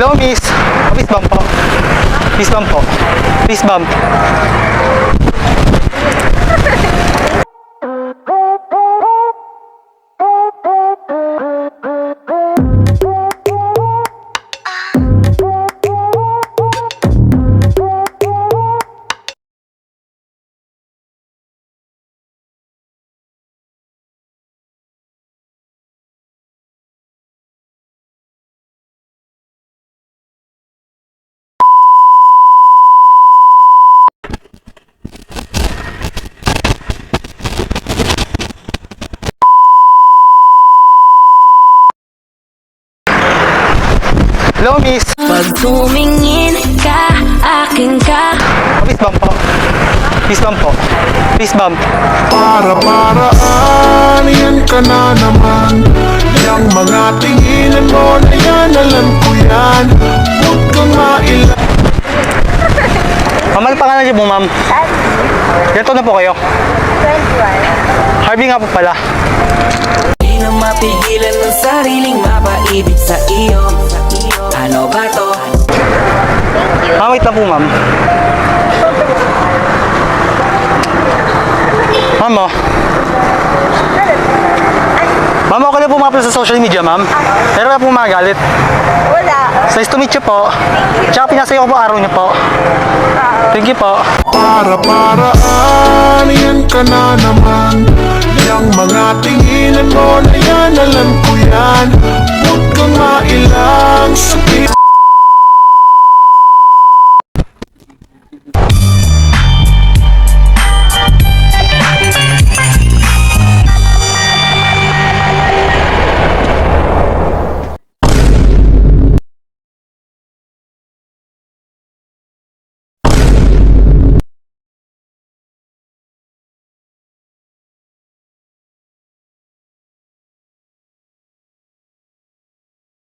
Hello, miss. Fist bump po. Fist bump po. Fist bump. Hello, miss. Pag tumingin ka, akin ka. Fist bump po. Fist bump po. Fist bump. Para-paraan, yan ka na naman. Yang mga tinginan mo na yan, alam ko yan. Huwag kang mailan. Ma'am, ano pangalan niyo po, ma'am? Ganito na po kayo. 21. Harvey nga po pala. Di na mapigilan ng sariling mapaibig sa iyo. Ano ba to? Ma'am, wait lang po, ma'am. Ma'am, oh. Ma'am, okay na po mga sa social media, ma'am. Pero wala po magalit. Wala. Nice to meet you po. Tsaka pinasayo ko po araw niyo po. Thank you po. Para-paraan, yan ka na naman. Yang mga tinginan mo na yan, alam ko yan. Huwag kang mailang sa